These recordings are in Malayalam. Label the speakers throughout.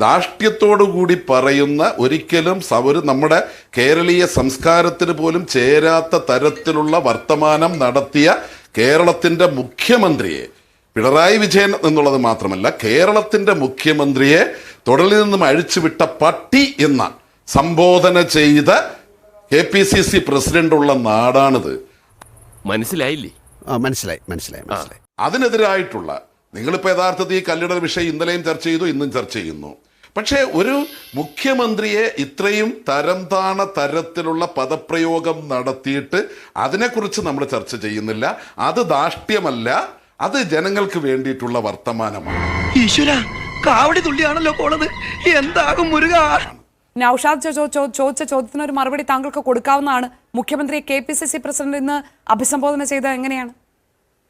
Speaker 1: ധാർഷ്ട്യത്തോടുകൂടി പറയുന്ന ഒരിക്കലും നമ്മുടെ കേരളീയ സംസ്കാരത്തിന് പോലും ചേരാത്ത തരത്തിലുള്ള വർത്തമാനം നടത്തിയ കേരളത്തിന്റെ മുഖ്യമന്ത്രിയെ, പിണറായി വിജയൻ എന്നുള്ളത് മാത്രമല്ല കേരളത്തിന്റെ മുഖ്യമന്ത്രിയെ തൊഴിലിൽ നിന്നും അഴിച്ചുവിട്ട പട്ടി എന്ന സംബോധന ചെയ്ത KPCC പ്രസിഡന്റുള്ള നാടാണിത്.
Speaker 2: മനസ്സിലായില്ലേ?
Speaker 3: മനസ്സിലായി.
Speaker 1: അതിനെതിരായിട്ടുള്ള നിങ്ങളിപ്പോൾ യഥാർത്ഥത്തിൽ ഈ കല്ലിടൽ വിഷയം ഇന്നലെയും ചർച്ച ചെയ്തു, ഇന്നും ചർച്ച ചെയ്യുന്നു. പക്ഷേ ഒരു മുഖ്യമന്ത്രിയെ ഇത്രയും തരംതാണ തരത്തിലുള്ള പദപ്രയോഗം നടത്തിയിട്ട് അതിനെക്കുറിച്ച് നമ്മൾ ചർച്ച ചെയ്യുന്നില്ല. അത് ധാർഷ്ട്യമല്ല, അത് ജനങ്ങൾക്ക് വേണ്ടിയിട്ടുള്ള വർത്തമാനമാണ്.
Speaker 4: ഈശ്വര, കാവടി തുള്ളിയാണല്ലോ പോണത്. എന്താകും മുരുക?
Speaker 5: നൗഷാദ് ചോദിച്ച ചോദ്യത്തിന് ഒരു മറുപടി താങ്കൾക്ക് കൊടുക്കാവുന്നതാണ്. മുഖ്യമന്ത്രിയെ KPCC പ്രസിഡന്റ് ഇന്ന് അഭിസംബോധന ചെയ്തത് എങ്ങനെയാണ്?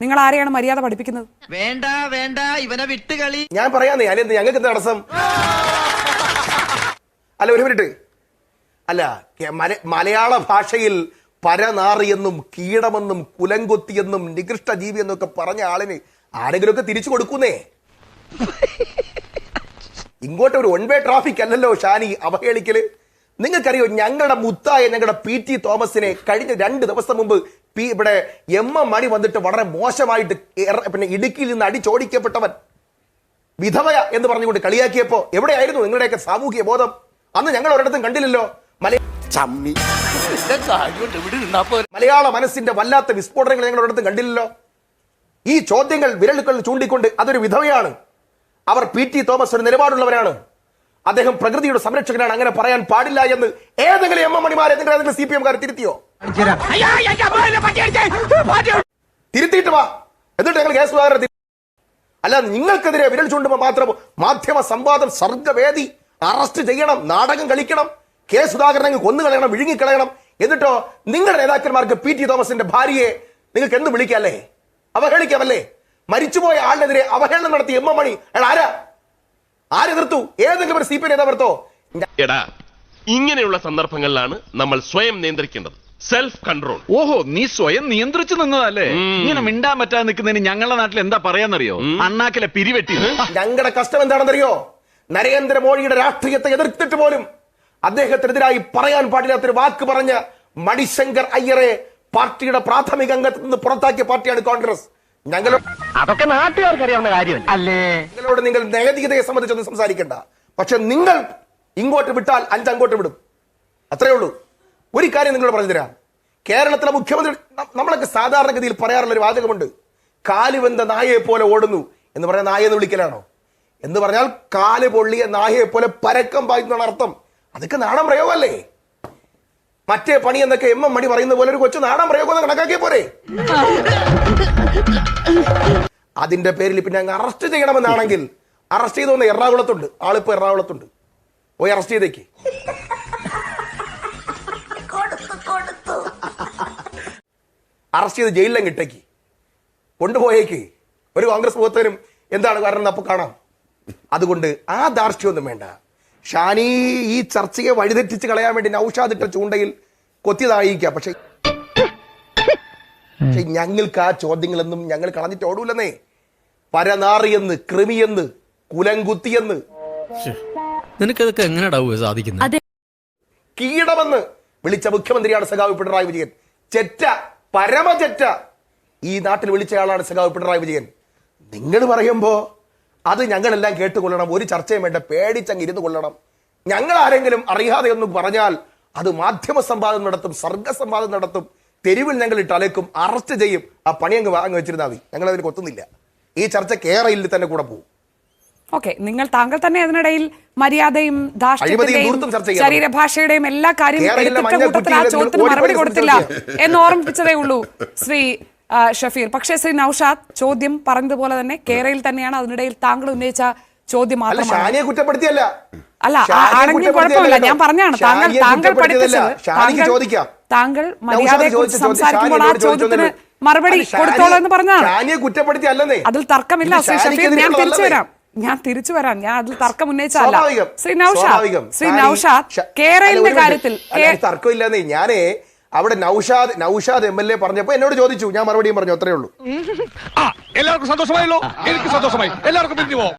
Speaker 5: നിങ്ങൾ ആരെയാണ് മര്യാദ പഠിപ്പിക്കുന്നത്?
Speaker 4: വേണ്ട ഇവനെ വിട്ടുകളി.
Speaker 6: ഞാൻ പറയാന്നേ, അല്ലെന്ത് ഞങ്ങൾക്ക് തടസ്സം? അല്ല, ഒരു മിനിറ്റ്. അല്ല, മലയാള ഭാഷയിൽ പരനാറിയെന്നും കീടമെന്നും കുലങ്കൊത്തിയെന്നും നികൃഷ്ട ജീവി എന്നൊക്കെ പറഞ്ഞ ആളിന് ആരെങ്കിലുമൊക്കെ തിരിച്ചു കൊടുക്കുന്നേ. ഇങ്ങോട്ട് ഒരു വൺ വേ ട്രാഫിക് അല്ലല്ലോ ഷാനി അവഹേളിക്കല്. നിങ്ങൾക്കറിയോ, ഞങ്ങളുടെ മുത്തായ ഞങ്ങളുടെ PT തോമസിനെ കഴിഞ്ഞ 2 ദിവസം മുമ്പ് ഇവിടെ MM മണി വന്നിട്ട് വളരെ മോശമായിട്ട് പിന്നെ ഇടുക്കിയിൽ നിന്ന് അടിച്ചോടിക്കപ്പെട്ടവൻ വിധവയ എന്ന് പറഞ്ഞുകൊണ്ട് കളിയാക്കിയപ്പോ എവിടെയായിരുന്നു നിങ്ങളുടെയൊക്കെ സാമൂഹിക ബോധം? അന്ന് ഞങ്ങൾ ഒരിടത്തും കണ്ടില്ലല്ലോ. മലയാള മനസ്സിന്റെ വല്ലാത്ത വിസ്ഫോടനങ്ങൾ ഞങ്ങൾ ഒരിടത്തും കണ്ടില്ലല്ലോ. ഈ ചോദ്യങ്ങൾ വിരലുകളിൽ ചൂണ്ടിക്കൊണ്ട് അതൊരു വിധവയാണ്, അവർ PT തോമസ് ഒരു നിലപാടുള്ളവരാണ്, അദ്ദേഹം പ്രകൃതിയുടെ സംരക്ഷകനാണ്, അങ്ങനെ പറയാൻ പാടില്ല എന്ന് ഏതെങ്കിലും MM മണിമാരെ നിങ്ങളുടെ CPM-കാർ തിരുത്തിയോ? തിരുത്തിയിട്ട് വാ, എന്നിട്ട് ഞങ്ങൾ കെ സുധാകരൻ. അല്ല, നിങ്ങൾക്കെതിരെ വിരൽ ചൂണ്ടുമ്പോൾ മാത്രം മാധ്യമ സംവാദം സർഗവേദി അറസ്റ്റ് ചെയ്യണം, നാടകം കളിക്കണം, കെ സുധാകരനെ കൊന്നുകളയണം, വിഴുങ്ങിക്കളയണം. എന്നിട്ടോ നിങ്ങളുടെ നേതാക്കന്മാർക്ക് PT തോമസിന്റെ ഭാര്യയെ നിങ്ങൾക്ക് എന്ത് വിളിക്കല്ലേ? അവഹേളിക്കാമല്ലേ? മരിച്ചുപോയ ആളിനെതിരെ അവഹേളനം നടത്തി MM മണി അയാൾ ആര് എതിർത്തു? ഏതെങ്കിലും ഒരു CPM നേതാവ് എതിർത്തോ?
Speaker 2: എടാ, ഇങ്ങനെയുള്ള സന്ദർഭങ്ങളിലാണ് നമ്മൾ സ്വയം നിയന്ത്രിക്കേണ്ടത്. Self control.
Speaker 7: ഓഹോ, നീ സ്വയം നിയന്ത്രിച്ചു നിന്നതല്ലേ? ഇങ്ങനെ മിണ്ടാൻ പറ്റാതെ നിൽക്കുന്നതിന് ഞങ്ങളുടെ നാട്ടിൽ എന്താ പറയാന്നറിയോ? അണ്ണാക്കിലെ പിരിവെട്ടി.
Speaker 6: ഞങ്ങളുടെ കഷ്ടം എന്താണെന്നറിയോ? നരേന്ദ്രമോദിയുടെ രാഷ്ട്രീയത്തെ എതിർത്തിട്ട് പോലും അദ്ദേഹത്തിനെതിരായി പറയാൻ പാടില്ലാത്തൊരു വാക്ക് പറഞ്ഞ മണിശങ്കർ അയ്യരെ പാർട്ടിയുടെ പ്രാഥമിക അംഗത്തിൽ നിന്ന് പുറത്താക്കിയ പാർട്ടിയാണ് കോൺഗ്രസ്.
Speaker 4: അതൊക്കെ നാട്ടുകാർക്ക് അറിയാവുന്ന കാര്യം അല്ലേ?
Speaker 6: നിങ്ങളോട് നിങ്ങൾ നൈതികതയെ സംബന്ധിച്ചൊന്നും സംസാരിക്കണ്ട. പക്ഷെ നിങ്ങൾ ഇങ്ങോട്ട് വിട്ടാൽ 5 അങ്ങോട്ട് വിടും, അത്രേ ഉള്ളൂ. ഒരു കാര്യം നിങ്ങളോട് പറഞ്ഞു തരാം. കേരളത്തിലെ മുഖ്യമന്ത്രി, നമ്മളൊക്കെ സാധാരണഗതിയിൽ പറയാറുള്ള ഒരു വാചകമുണ്ട്, കാലുവെന്ത നായയെ പോലെ ഓടുന്നു എന്ന് പറഞ്ഞാൽ നായ എന്ന് വിളിക്കലാണോ? എന്ന് പറഞ്ഞാൽ കാല് പൊള്ളിയ നായയെ പോലെ പരക്കം പായുന്നതാണ് അർത്ഥം. അതൊക്കെ നാടൻ പ്രയോഗമല്ലേ? മറ്റേ പണി എന്നൊക്കെ MM മണി പറയുന്ന പോലെ ഒരു കൊച്ചു നാടൻ പ്രയോഗം കണക്കാക്കിയ പോരെ? അതിന്റെ പേരിൽ പിന്നെ അങ്ങ് അറസ്റ്റ് ചെയ്യണമെന്നാണെങ്കിൽ അറസ്റ്റ് ചെയ്തോന്ന് എറണാകുളത്തുണ്ട്, ആളിപ്പോ എറണാകുളത്തുണ്ട്, പോയി അറസ്റ്റ് ചെയ്തേക്ക്. അറസ്റ്റ് ചെയ്ത് ജയിലിലും കിട്ടേക്ക്, കൊണ്ടുപോയേക്ക്. ഒരു കോൺഗ്രസ് പ്രവർത്തകനും എന്താണ് കാരണം അപ്പൊ കാണാം. അതുകൊണ്ട് ആ ധാർഷ്ട്യമൊന്നും വേണ്ട ഷാനി. ഈ ചർച്ചയെ വഴിതെറ്റിച്ച് കളയാൻ വേണ്ടി നൗഷാദ് ഇട്ട ചൂണ്ടയിൽ കൊത്തിയതായിരിക്കാം. പക്ഷെ ഞങ്ങൾക്ക് ആ ചോദ്യങ്ങളൊന്നും ഞങ്ങൾ കളഞ്ഞിട്ട് ഓടൂലെന്നേ. പരനാറിയെന്ന്, കൃമിയെന്ന്, കുലങ്കുത്തിയെന്ന്,
Speaker 8: നിനക്കതൊക്കെ എങ്ങനെയാ സാധിക്കുന്നത്?
Speaker 6: കീടമെന്ന് വിളിച്ച മുഖ്യമന്ത്രിയാണ് സഖാവ് പിണറായി വിജയൻ. ചെറ്റ, പരമചെറ്റ ഈ നാട്ടിൽ വിളിച്ചയാളാണ് സഖാവ് പിണറായി വിജയൻ. നിങ്ങൾ പറയുമ്പോ അത് ഞങ്ങളെല്ലാം കേട്ടുകൊള്ളണം, ഒരു ചർച്ചയും വേണ്ട, പേടിച്ചങ്ങ് ഇരുന്ന് കൊള്ളണം. ഞങ്ങൾ ആരെങ്കിലും അറിയാതെ ഒന്നും പറഞ്ഞാൽ അത് മാധ്യമ സംവാദം നടത്തും, സർഗസംവാദം നടത്തും, തെരുവിൽ ഞങ്ങൾ ഇട്ട് അലക്കും, അറസ്റ്റ് ചെയ്യും. ആ പണി അങ്ങ് വാങ്ങി വെച്ചിരുന്നാൽ മതി. ഞങ്ങൾ അതിന് കൊത്തുന്നില്ല. ഈ ചർച്ച കേരളയിൽ തന്നെ കൂടെ പോകും.
Speaker 5: ഓക്കെ, താങ്കൾ തന്നെ അതിനിടയിൽ മര്യാദയും ധാർഷ്ട്യത്തിന്റെയും ശരീരഭാഷയുടെയും എല്ലാ കാര്യങ്ങളും ആ ചോദ്യത്തിന് മറുപടി കൊടുത്തില്ല എന്ന് ഓർമ്മിപ്പിച്ചതേ ഉള്ളൂ ശ്രീ ഷഫീർ. പക്ഷേ ശ്രീ നൗഷാദ് ചോദ്യം പറഞ്ഞതുപോലെ തന്നെ കേരളയിൽ തന്നെയാണ്. അതിനിടയിൽ താങ്കൾ ഉന്നയിച്ച ചോദ്യം മാത്രമാണ്.
Speaker 6: കുറ്റപ്പെടുത്തിയല്ല,
Speaker 5: അല്ല, ആണെങ്കിലും കുഴപ്പമില്ല. ഞാൻ പറഞ്ഞാണ് താങ്കൾ പഠിപ്പിച്ചത്. താങ്കൾ മര്യാദയെക്കുറിച്ച് സംസാരിക്കുമ്പോൾ ആ ചോദ്യത്തിന് മറുപടി കൊടുത്തോളൂ എന്ന് പറഞ്ഞാണ്. അതിൽ തർക്കമില്ല ശ്രീ ഷഫീർ. ഞാൻ തിരിച്ചു വരാം. ഞാൻ അതിൽ തർക്കം ഉന്നയിച്ചല്ല. ശ്രീ നൗഷാദ് കേരളത്തിന്റെ കാര്യത്തിൽ
Speaker 6: തർക്കമില്ലെന്നേ. ഞാനേ അവിടെ നൗഷാദ് MLA പറഞ്ഞപ്പോ എന്നോട് ചോദിച്ചു, ഞാൻ മറുപടിയും പറഞ്ഞു, അത്രേ ഉള്ളൂ.
Speaker 7: എല്ലാവർക്കും സന്തോഷമായല്ലോ? എനിക്ക് സന്തോഷമായി. എല്ലാവർക്കും